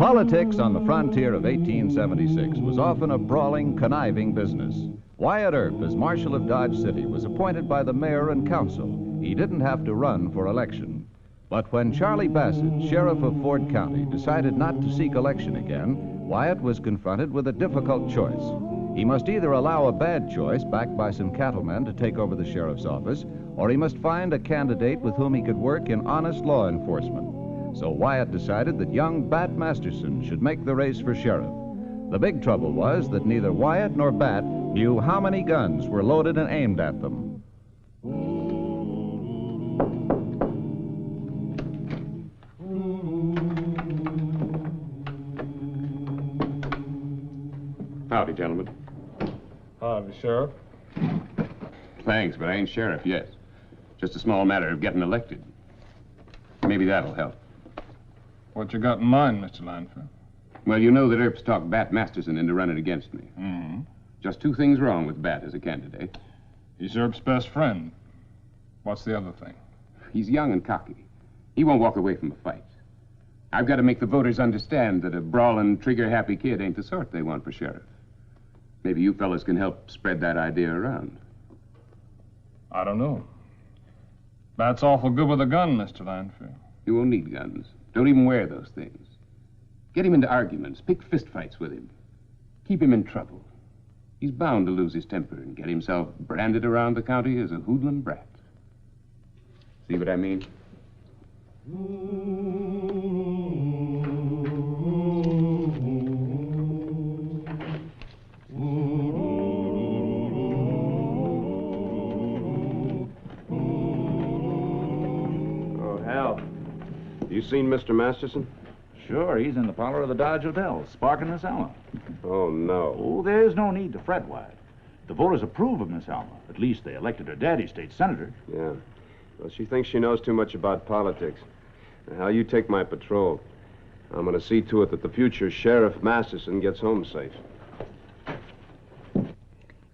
Politics on the frontier of 1876 was often a brawling, conniving business. Wyatt Earp, as Marshal of Dodge City, was appointed by the mayor and council. He didn't have to run for election. But when Charlie Bassett, sheriff of Ford County, decided not to seek election again, Wyatt was confronted with a difficult choice. He must either allow a bad choice backed by some cattlemen to take over the sheriff's office, or he must find a candidate with whom he could work in honest law enforcement. So Wyatt decided that young Bat Masterson should make the race for sheriff. The big trouble was that neither Wyatt nor Bat knew how many guns were loaded and aimed at them. Howdy, gentlemen. Howdy, Sheriff. Thanks, but I ain't sheriff yet. Just a small matter of getting elected. Maybe that'll help. What you got in mind, Mr. Lanford? Well, you know that Earp's talked Bat Masterson into running against me. Mm-hmm. Just two things wrong with Bat as a candidate. He's Earp's best friend. What's the other thing? He's young and cocky. He won't walk away from a fight. I've got to make the voters understand that a brawling, trigger-happy kid ain't the sort they want for sheriff. Maybe you fellas can help spread that idea around. I don't know. Bat's awful good with a gun, Mr. Lanford. You won't need guns. Don't even wear those things. Get him into arguments. Pick fistfights with him. Keep him in trouble. He's bound to lose his temper and get himself branded around the county as a hoodlum brat. See what I mean? Oh, Hal. You seen Mr. Masterson? Sure, he's in the parlor of the Dodge Hotel, sparking Miss Alma. Oh, no. Oh, there's no need to fret, Wyatt. The voters approve of Miss Alma. At least they elected her daddy state senator. Yeah. Well, she thinks she knows too much about politics. Now, Hal, you take my patrol. I'm going to see to it that the future Sheriff Masterson gets home safe.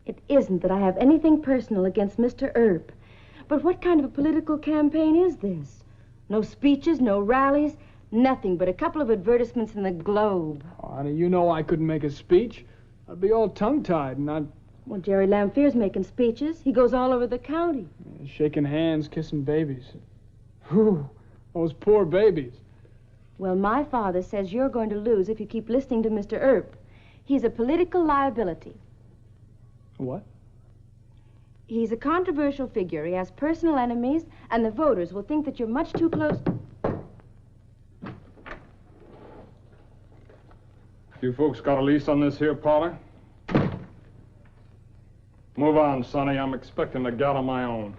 It isn't that I have anything personal against Mr. Earp. But what kind of a political campaign is this? No speeches, no rallies, nothing but a couple of advertisements in the Globe. Oh, honey, you know I couldn't make a speech. I'd be all tongue-tied and I'd... Well, Jerry Lamphere's making speeches. He goes all over the county. Shaking hands, kissing babies. Whew, those poor babies. Well, my father says you're going to lose if you keep listening to Mr. Earp. He's a political liability. What? He's a controversial figure. He has personal enemies, and the voters will think that you're much too close. You folks got a lease on this here parlor? Move on, Sonny. I'm expecting a gal of my own.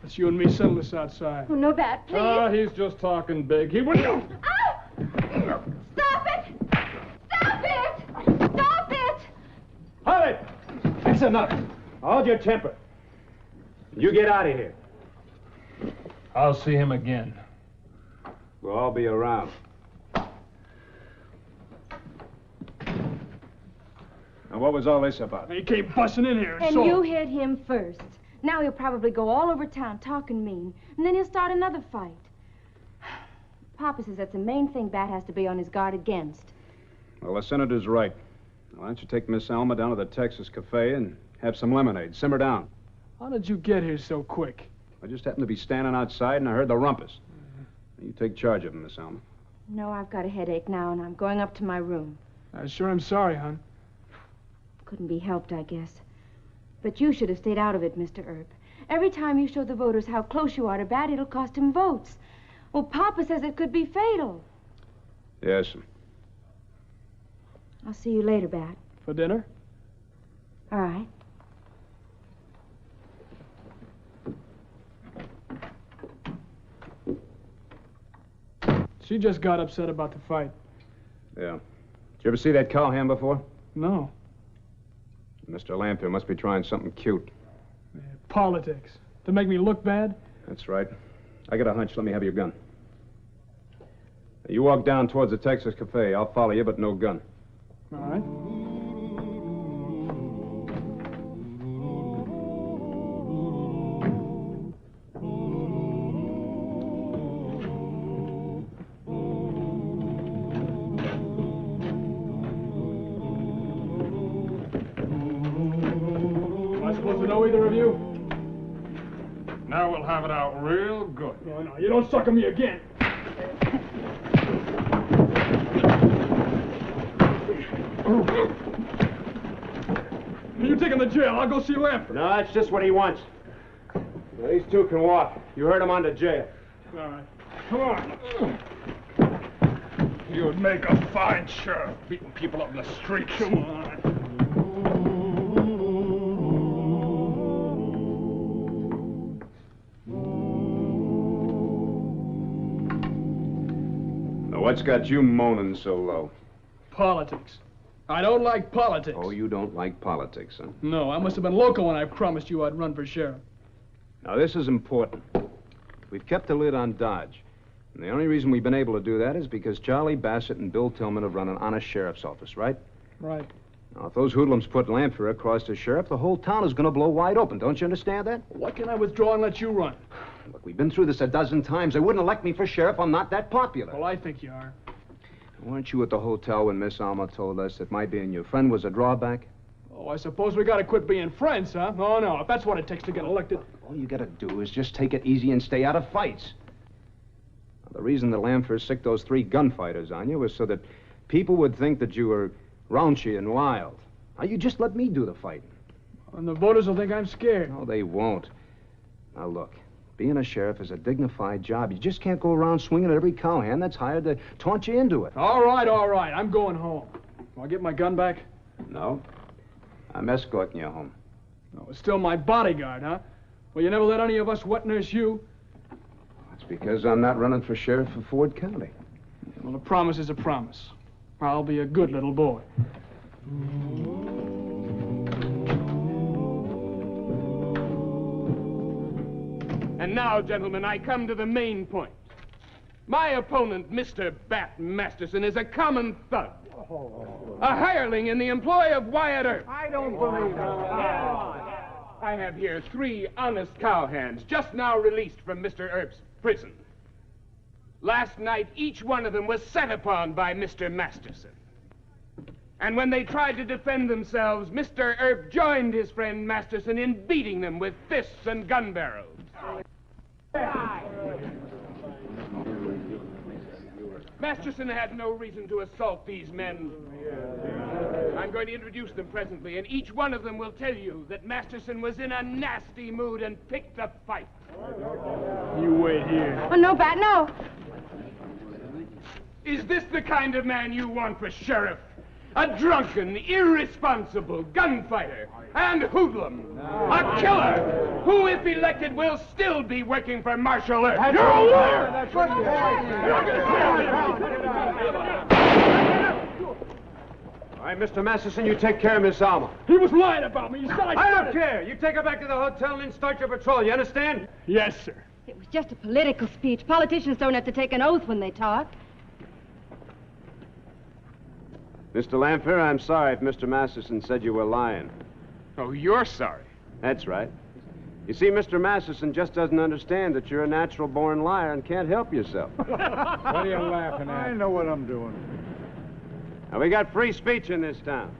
Let's you and me settle this outside. Oh, no, Bat, please. Ah, he's just talking big. He wouldn't... Ow! Stop it! Stop it! Stop it! Hold it! That's enough. Hold your temper. You get out of here. I'll see him again. We'll all be around. Now, what was all this about? He came busting in here And you hit him first. Now he'll probably go all over town talking mean, and then he'll start another fight. Papa says that's the main thing Bat has to be on his guard against. Well, the senator's right. Why don't you take Miss Alma down to the Texas Cafe and have some lemonade? Simmer down. How did you get here so quick? I just happened to be standing outside and I heard the rumpus. You take charge of him, Miss Alma. No, I've got a headache now, and I'm going up to my room. I sure am sorry, hon. Couldn't be helped, I guess. But you should have stayed out of it, Mr. Earp. Every time you show the voters how close you are to Bat, it'll cost him votes. Well, Papa says it could be fatal. Yes. I'll see you later, Bat. For dinner? All right. She just got upset about the fight. Yeah. Did you ever see that cowhand before? No. Mr. Lamphere must be trying something cute. Politics. To make me look bad? That's right. I got a hunch. Let me have your gun. You walk down towards the Texas Cafe. I'll follow you, but no gun. All right. with you? Now we'll have it out real good. No, no, you don't sucker me again. You take him to jail. I'll go see Lamford. No, that's just what he wants. Now, these two can walk. You heard him on to jail. All right. Come on. You'd make a fine sheriff, beating people up in the streets. Come on. Now, what's got you moaning so low? Politics. I don't like politics. Oh, you don't like politics, huh? No, I must have been local when I promised you I'd run for sheriff. Now, this is important. We've kept a lid on Dodge. And the only reason we've been able to do that is because Charlie Bassett and Bill Tillman have run an honest sheriff's office, right? Right. Now, if those hoodlums put Lamford across as sheriff, the whole town is going to blow wide open. Don't you understand that? Why can't I withdraw and let you run? Look, we've been through this a dozen times. They wouldn't elect me for sheriff. I'm not that popular. Well, I think you are. Weren't you at the hotel when Miss Alma told us that my being your friend was a drawback? Oh, I suppose we gotta quit being friends, huh? Oh, no, if that's what it takes to get elected. All you gotta do is just take it easy and stay out of fights. Now, the reason that Lamford sicked those 3 gunfighters on you was so that people would think that you were raunchy and wild. Now, you just let me do the fighting. And the voters will think I'm scared. No, they won't. Now, look, being a sheriff is a dignified job. You just can't go around swinging at every cowhand that's hired to taunt you into it. All right, all right. I'm going home. Will I get my gun back? No. I'm escorting you home. No, it's still my bodyguard, huh? Well, you never let any of us wet nurse you. That's because I'm not running for sheriff of Ford County. Well, a promise is a promise. I'll be a good little boy. And now, gentlemen, I come to the main point. My opponent, Mr. Bat Masterson, is a common thug. A hireling in the employ of Wyatt Earp. I don't believe that. I have here 3 honest cowhands just now released from Mr. Earp's prison. Last night, each one of them was set upon by Mr. Masterson. And when they tried to defend themselves, Mr. Earp joined his friend Masterson in beating them with fists and gun barrels. Masterson had no reason to assault these men. I'm going to introduce them presently, and each one of them will tell you that Masterson was in a nasty mood and picked a fight. You wait here. Oh, no, Bat, no. Is this the kind of man you want for sheriff? A drunken, irresponsible gunfighter and hoodlum. A killer who, if elected, will still be working for Marshal Earp. You're a liar! All right, Mr. Masterson, you take care of Miss Alma. He was lying about me. He said I don't care. You take her back to the hotel and then start your patrol. You understand? Yes, sir. It was just a political speech. Politicians don't have to take an oath when they talk. Mr. Lamford, I'm sorry if Mr. Masterson said you were lying. Oh, you're sorry. That's right. You see, Mr. Masterson just doesn't understand that you're a natural-born liar and can't help yourself. What are you laughing at? I know what I'm doing. Now, we got free speech in this town.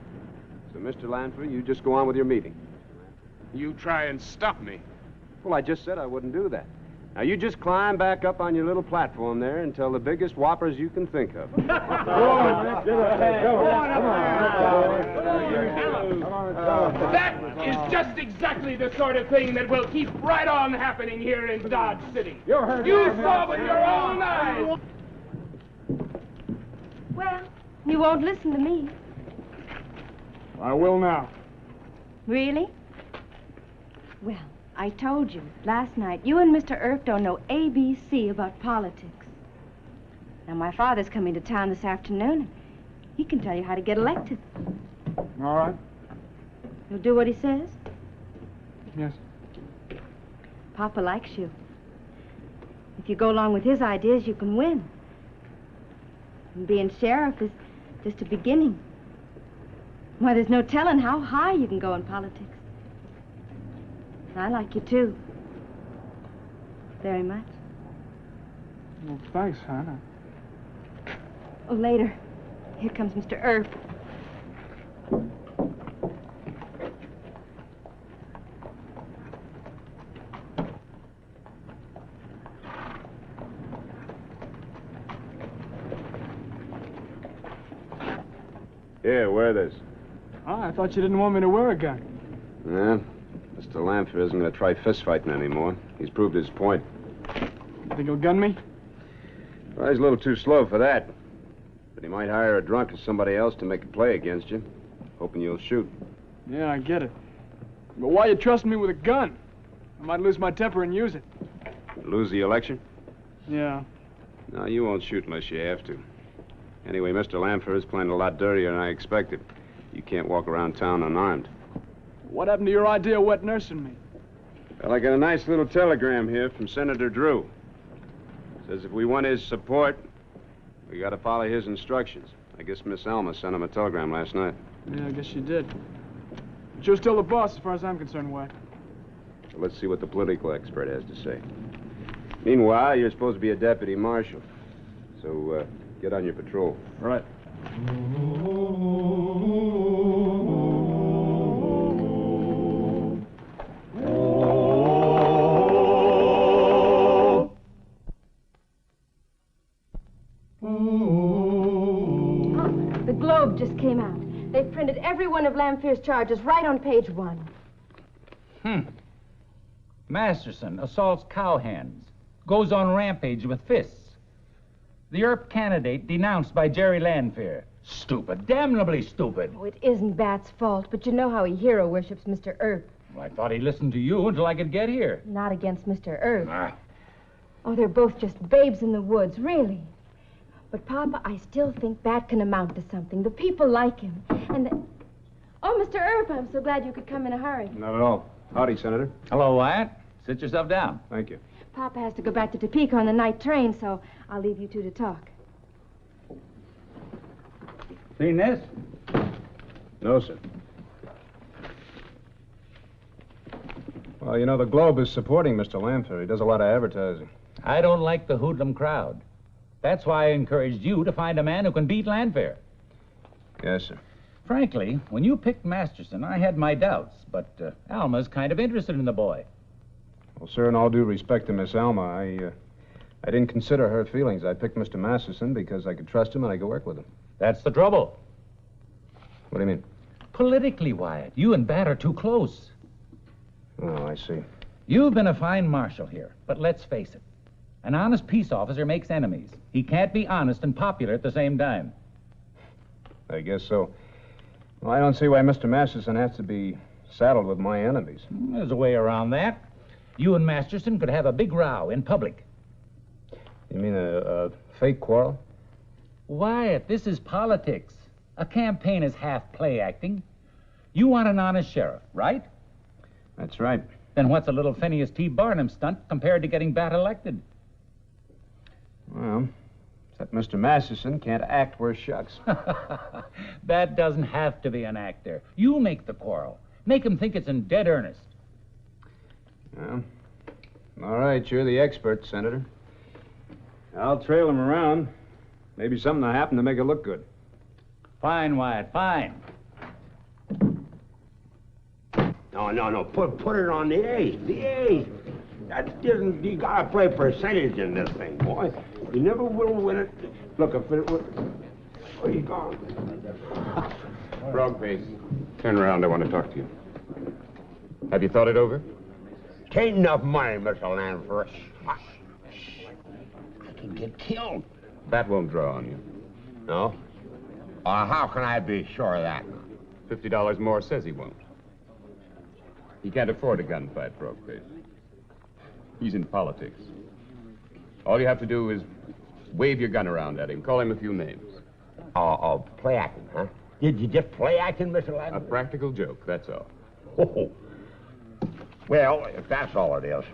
So, Mr. Lamford, you just go on with your meeting. You try and stop me. Well, I just said I wouldn't do that. Now, you just climb back up on your little platform there and tell the biggest whoppers you can think of. That is just exactly the sort of thing that will keep right on happening here in Dodge City. You saw with your own eyes. Well, you won't listen to me. I will now. Really? Well, I told you last night, you and Mr. Earp don't know ABC about politics. Now, my father's coming to town this afternoon, and he can tell you how to get elected. All right. You'll do what he says? Yes. Papa likes you. If you go along with his ideas, you can win. And being sheriff is just a beginning. Why, there's no telling how high you can go in politics. I like you, too. Very much. Well, thanks, Hannah. Oh, later. Here comes Mr. Earp. Here, wear this. Oh, I thought you didn't want me to wear a gun. Yeah, Mr. Lamfer isn't going to try fist-fighting anymore. He's proved his point. You think he'll gun me? Well, he's a little too slow for that. But he might hire a drunk or somebody else to make a play against you, hoping you'll shoot. Yeah, I get it. But why you trust me with a gun? I might lose my temper and use it. Lose the election? Yeah. No, you won't shoot unless you have to. Anyway, Mr. Lamfer is playing a lot dirtier than I expected. You can't walk around town unarmed. What happened to your idea of wet nursing me? Well, I got a nice little telegram here from Senator Drew. Says if we want his support, we got to follow his instructions. I guess Miss Alma sent him a telegram last night. Yeah, I guess she did. But you're still the boss as far as I'm concerned, Wyatt. So let's see what the political expert has to say. Meanwhile, you're supposed to be a deputy marshal. So, get on your patrol. Right. The Globe just came out. They printed every one of Lamfer's charges right on page 1. Masterson assaults cowhands. Goes on rampage with fists. The Earp candidate denounced by Jerry Lanphier. Stupid. Damnably stupid. Oh, it isn't Bat's fault, but you know how he hero worships Mr. Earp. Well, I thought he listened to you until I could get here. Not against Mr. Earp. Ah. Oh, they're both just babes in the woods, really. But, Papa, I still think Bat can amount to something. The people like him. And Oh, Mr. Earp, I'm so glad you could come in a hurry. Not at all. Howdy, Senator. Hello, Wyatt. Sit yourself down. Thank you. Papa has to go back to Topeka on the night train, so I'll leave you two to talk. Seen this? No, sir. Well, you know, the Globe is supporting Mr. Lamfer. He does a lot of advertising. I don't like the hoodlum crowd. That's why I encouraged you to find a man who can beat Lanphier. Yes, sir. Frankly, when you picked Masterson, I had my doubts, but Alma's kind of interested in the boy. Well, sir, in all due respect to Miss Alma, I didn't consider her feelings. I picked Mr. Masterson because I could trust him and I could work with him. That's the trouble. What do you mean? Politically, Wyatt, you and Bat are too close. Oh, I see. You've been a fine marshal here, but let's face it. An honest peace officer makes enemies. He can't be honest and popular at the same time. I guess so. Well, I don't see why Mr. Masterson has to be saddled with my enemies. There's a way around that. You and Masterson could have a big row in public. You mean a fake quarrel? Wyatt, this is politics. A campaign is half play acting. You want an honest sheriff, right? That's right. Then what's a little Phineas T. Barnum stunt compared to getting Bat elected? Well, except Mr. Masterson can't act worth shucks. Bat doesn't have to be an actor. You make the quarrel. Make him think it's in dead earnest. Well, all right, you're the expert, Senator. I'll trail him around. Maybe something will happen to make it look good. Fine, Wyatt, fine. No. Put it on the ace. The ace. That isn't. You gotta play percentage in this thing, boy. You never will win it. Look, if it was. Where you going? Frog face. Turn around. I want to talk to you. Have you thought it over? Tain't enough money, Mr. Lanford. I can get killed. Bat won't draw on you. No? How can I be sure of that? $50 more says he won't. He can't afford a gunfight, Frogface. He's in politics. All you have to do is wave your gun around at him, call him a few names. Oh, play acting, huh? Did you just play acting, Mr. Lanford? A practical joke, that's all. Oh. Well, if that's all it is.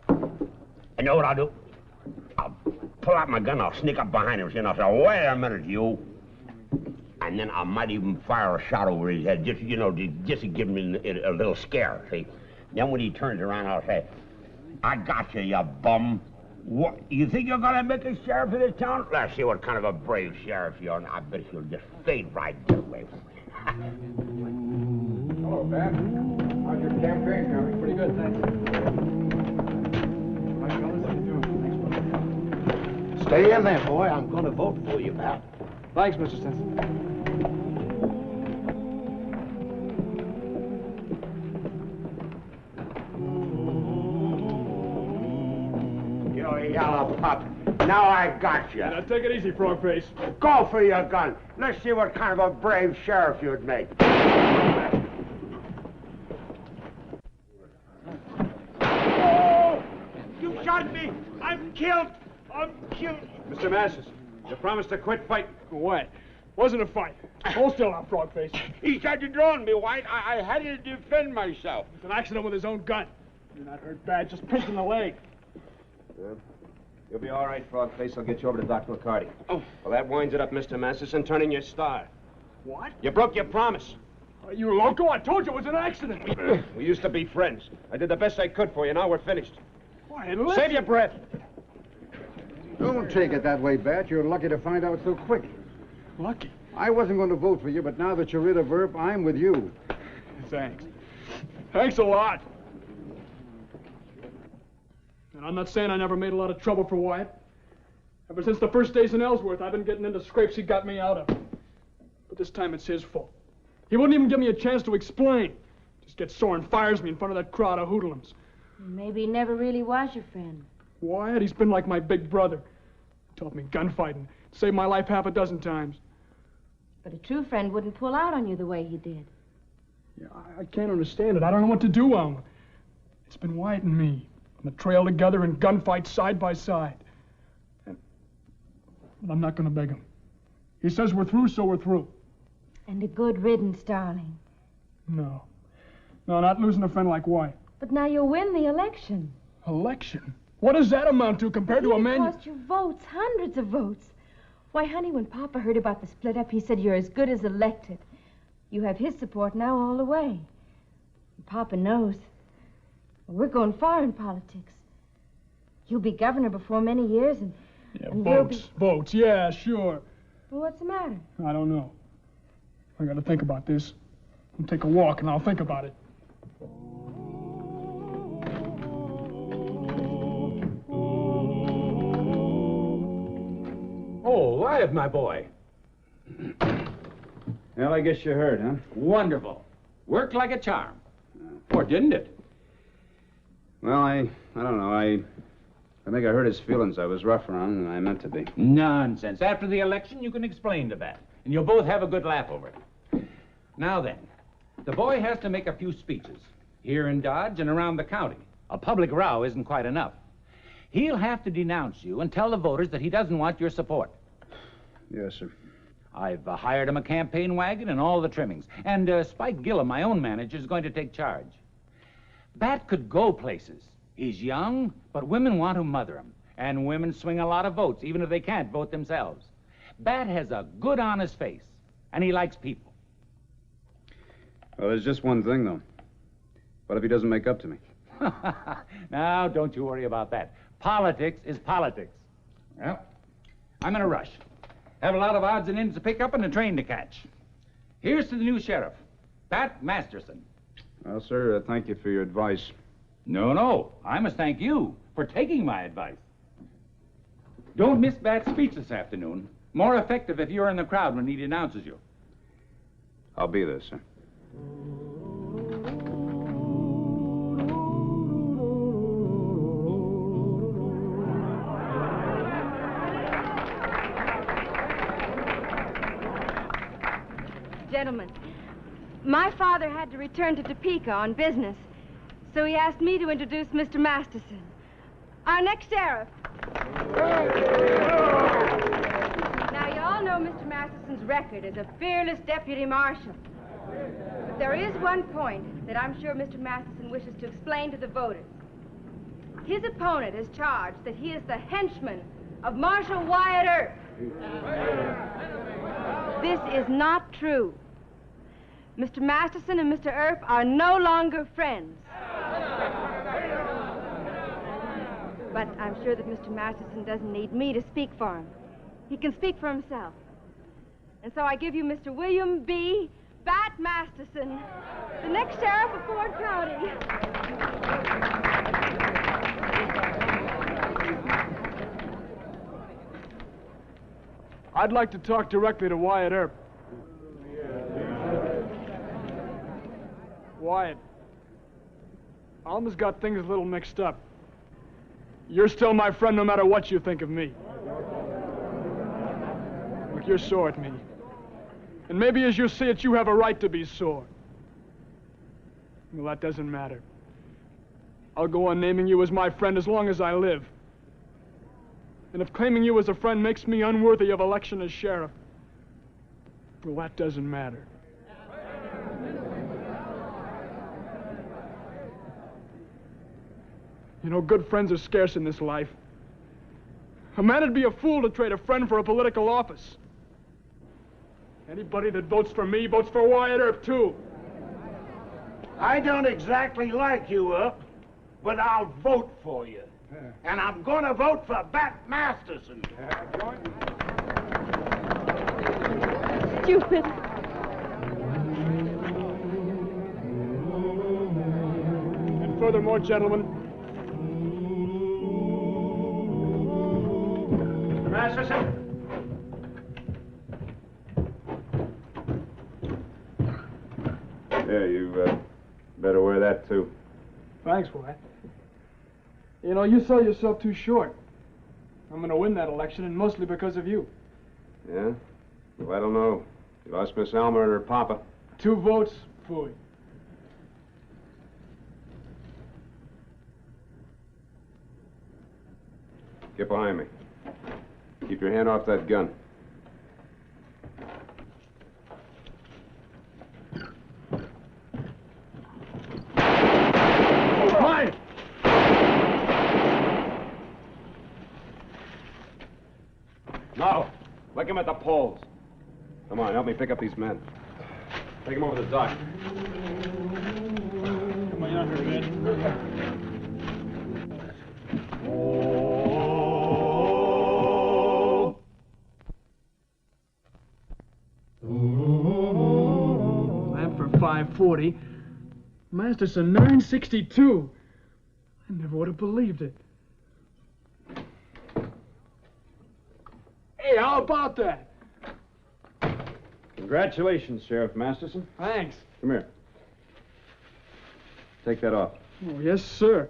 You know what I'll do? I'll pull out my gun, I'll sneak up behind him, and I'll say, wait a minute, you. And then I might even fire a shot over his head, just to give him a little scare, see? Then when he turns around, I'll say, I got you, you bum. What, you think you're gonna make a sheriff of this town? Let's see what kind of a brave sheriff you are, and I bet you'll just fade right away from me. Hello, Bat. How's your campaign coming? Pretty good, thanks. All right, fellas, how you doing? Thanks, brother. Stay in there, boy. I'm gonna vote for you, Bat. Thanks, Mr. Stinson. You yellow pup. Now I got you. Now, take it easy, frog face. Go for your gun. Let's see what kind of a brave sheriff you'd make. Oh! You shot me! I'm killed! I'm killed! Mr. Masterson, you promised to quit fighting. What? Wasn't a fight. Hold still now, frog face. He tried to draw on me, White. I had to defend myself. It's an accident with his own gun. You're not hurt bad, just pinched in the leg. You'll be all right, frog face. I'll get you over to Dr. McCarty. Oh. Well, that winds it up, Mr. Masterson, turning your star. What? You broke your promise. Are you loco? I told you it was an accident. We used to be friends. I did the best I could for you. Now we're finished. Why, listen. Save your breath. Don't take it that way, Bat. You're lucky to find out so quick. Lucky? I wasn't going to vote for you, but now that you're rid of Earp, I'm with you. Thanks. Thanks a lot. And I'm not saying I never made a lot of trouble for Wyatt. Ever since the first days in Ellsworth, I've been getting into scrapes he got me out of. But this time it's his fault. He wouldn't even give me a chance to explain. Just gets sore and fires me in front of that crowd of hoodlums. Maybe he never really was your friend. Wyatt, he's been like my big brother. Taught me gunfighting. Saved my life half a dozen times. But a true friend wouldn't pull out on you the way he did. Yeah, I can't understand it. I don't know what to do, Alan. It's been Wyatt and me on the trail together in gunfights side by side. But I'm not going to beg him. He says we're through, so we're through. And a good riddance, darling. No. No, not losing a friend like Wyatt. But now you'll win the election. Election? What does that amount to compared to a man... It cost you votes, hundreds of votes. Why, honey, when Papa heard about the split up, he said you're as good as elected. You have his support now all the way. And Papa knows. We're going far in politics. You'll be governor before many years, and... Yeah, and votes, votes, yeah, sure. Well, what's the matter? I don't know. I gotta think about this. I'll take a walk, and I'll think about it. Oh, Wyatt, my boy. Well, I guess you heard, huh? Wonderful. Worked like a charm. Or didn't it? Well, I don't know. I think I hurt his feelings. I was rougher on him than I meant to be. Nonsense. After the election, you can explain to that. And you'll both have a good laugh over it. Now then, the boy has to make a few speeches. Here in Dodge and around the county. A public row isn't quite enough. He'll have to denounce you and tell the voters that he doesn't want your support. Yes, sir. I've hired him a campaign wagon and all the trimmings. And Spike Gillum, my own manager, is going to take charge. Bat could go places. He's young, but women want to mother him. And women swing a lot of votes, even if they can't vote themselves. Bat has a good, honest face, and he likes people. Well, there's just one thing, though. What if he doesn't make up to me? Now, don't you worry about that. Politics is politics. Well, I'm in a rush. Have a lot of odds and ends to pick up and a train to catch. Here's to the new sheriff, Bat Masterson. Well, sir, thank you for your advice. No, I must thank you for taking my advice. Don't miss Bat's speech this afternoon. More effective if you're in the crowd when he denounces you. I'll be there, sir. Gentlemen, my father had to return to Topeka on business, so he asked me to introduce Mr. Masterson, our next sheriff. Now, you all know Mr. Masterson's record as a fearless deputy marshal. But there is one point that I'm sure Mr. Masterson wishes to explain to the voters. His opponent is charged that he is the henchman of Marshal Wyatt Earp. This is not true. Mr. Masterson and Mr. Earp are no longer friends. But I'm sure that Mr. Masterson doesn't need me to speak for him. He can speak for himself. And so I give you Mr. William B. Bat Masterson, the next sheriff of Ford County. I'd like to talk directly to Wyatt Earp. Wyatt, Alma's got things a little mixed up. You're still my friend no matter what you think of me. Look, you're sore at me. And maybe as you see it, you have a right to be sore. Well, that doesn't matter. I'll go on naming you as my friend as long as I live. And if claiming you as a friend makes me unworthy of election as sheriff, well, that doesn't matter. You know, good friends are scarce in this life. A man would be a fool to trade a friend for a political office. Anybody that votes for me votes for Wyatt Earp, too. I don't exactly like you, Earp, but I'll vote for you. And I'm going to vote for Bat Masterson. Stupid. And furthermore, gentlemen, Mr. Masterson? Yeah, you better wear that, too. thanks, Wyatt. You know, you sell yourself too short. I'm going to win that election, and mostly because of you. Yeah? Well, I don't know. You lost Miss Alma and her papa. 2 votes, phooey. Get behind me. Keep your hand off that gun. Mine! Now, lick him at the poles. Come on, help me pick up these men. Take them over the dock. Come on, you're not hurt bad. Lamp for 540. Masterson 962. I never would have believed it. Hey, how about that? Congratulations, Sheriff Masterson. Thanks. Come here. Take that off. Oh, yes, sir.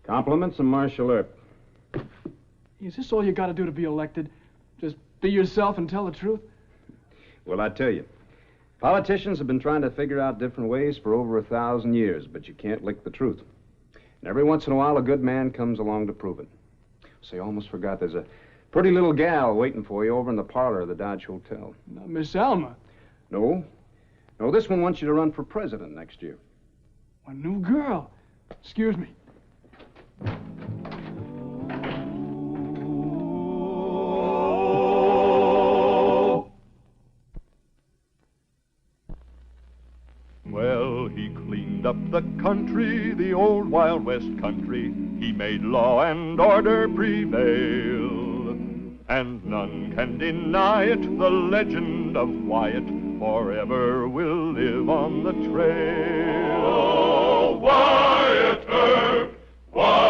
Compliments of Marshal Earp. Is this all you got to do to be elected? Just be yourself and tell the truth? Well, I tell you, politicians have been trying to figure out different ways for over 1,000 years, but you can't lick the truth. And every once in a while, a good man comes along to prove it. Say, I almost forgot, there's a pretty little gal waiting for you over in the parlor of the Dodge Hotel. Miss Alma. No. No, this one wants you to run for president next year. A new girl. Excuse me. Well, he cleaned up the country, the old Wild West country. He made law and order prevail. And none can deny it, the legend of Wyatt forever will live on the trail. Oh, Wyatt Earp, Wyatt